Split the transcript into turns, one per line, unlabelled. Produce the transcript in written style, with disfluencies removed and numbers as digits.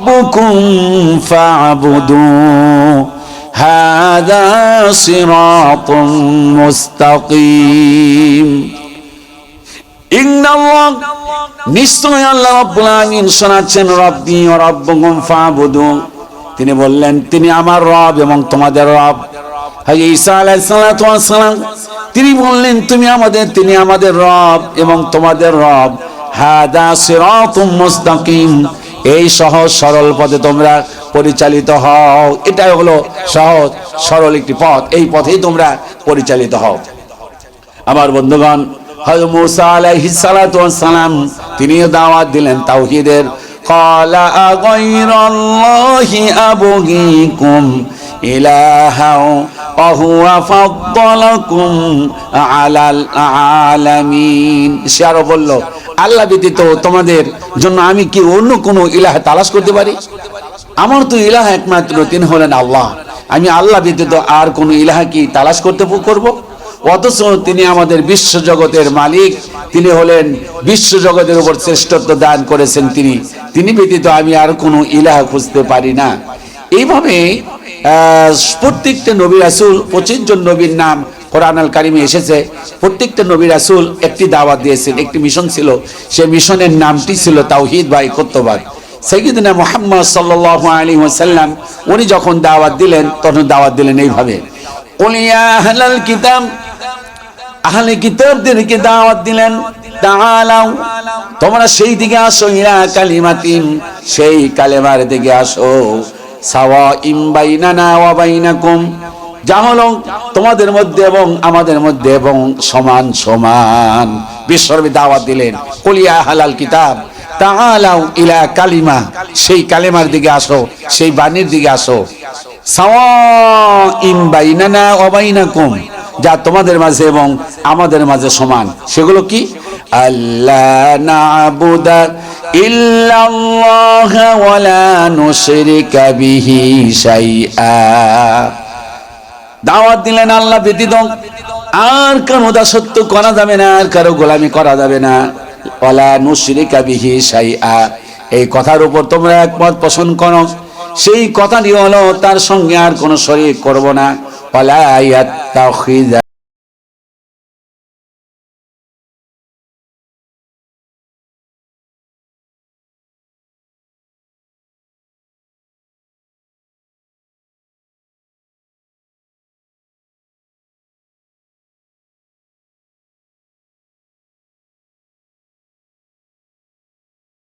ربكم فاعبدوه هذا صراط مستقيم إن الله নিশ্চয় আল্লাহ রাব্বুল আলামিন শোনাচ্ছেন রব্বি ওয়া রাব্বুকুম ফাবুদু তিনি বললেন তিনি আমার রব এবং তোমাদের রব হযরত ঈসা আলাইহিস সালাতু ওয়াস সালাম তিনি বললেন তিনি আমাদের রব এবং তোমাদের রব হাদা সিরাতুম মুস্তাকিম এই সহজ সরল পথে তোমরা পরিচালিত হও এটাই হলো সহজ সরল একটি পথ এই পথেই তোমরা পরিচালিত হও আমার বন্ধুগণ হযরত মুসা আলাইহিস সালাতু ওয়াস সালাম তিনিও দাওয়াত দিলেন তাওহীদের ক্বালা আগাইরাল্লাহি আবগীকুম ইলাহা ওয়া হুয়া ফাদ্দালাকুম আলাল আলামিন সে আরো বলল আল্লাহ ব্যতীত তোমাদের জন্য আমি কি অন্য কোন ইলাহ তালাশ করতে পারি আমার তো ইলাহ একমাত্র তিনি হলেন আল্লাহ আমি আল্লাহ ব্যতীত আর কোন ইলাহ কি তালাশ করব অথচ তিনি আমাদের বিশ্ব জগতের মালিক তিনি হলেন বিশ্ব জগতের উপর শ্রেষ্ঠত্ব দান করেছেন তিনি ব্যতীত আমি আর কোনো ইলাহ খুঁজতে পারি না এইভাবে প্রত্যেকটা নবী রাসূল 25 জন নবীর নাম কোরআন আল কারিমে এসেছে প্রত্যেকটা নবী রাসূল একটি দাওয়াত দিয়েছেন একটি মিশন ছিল সেই মিশনের নামটি ছিল তাওহীদ বা একত্ববাদ সাইয়্যিদনা মুহাম্মদ সাল্লাল্লাহু আলাইহি ওয়াসাল্লাম উনি যখন দাওয়াত দিলেন তখন দাওয়াত দিলেন এইভাবে কুল ইয়া আহলাল কিতাব আহলে কিতাবদেরকে দাওয়াত দিলেন তাআলাও তোমরা সেই দিকে আসো ইলা কালিমাতিন সেই কালেমার দিকে আসো সাওয়াইম বাইনানা ওয়া বাইনাকুম যা হলো তোমাদের মধ্যে এবং আমাদের মধ্যে এবং সমান সমান বিশ্বব্যাপী দাওয়াত দিলেন কুল ইয়া আহলাল কিতাব তাআলাও ইলা কালিমা সেই কালেমার দিকে আসো সেই বাণীর দিকে আসো সাওয়াইম বাইনানা ওয়া বাইনাকুম যা তোমাদের মাঝে এবং আমাদের মাঝে সমান সেগুলো কি আল্লাহ না'বুদা ইল্লাল্লাহ ওয়া লা নুশরিকা বিহি শাইআ দাওয়াত দিলেন আল্লাহ ব্যতীত আর কারো দাসত্ব করা যাবে না আর কারো গোলামি করা যাবে না ওয়া লা নুশরিকা বিহি শাইআ এই কথার উপর তোমরা একমত পোষণ করো সেই কথাটি হলো তার সঙ্গে আর কোনো শরীক করব না ওয়ালা ইয়াত্তাখিযা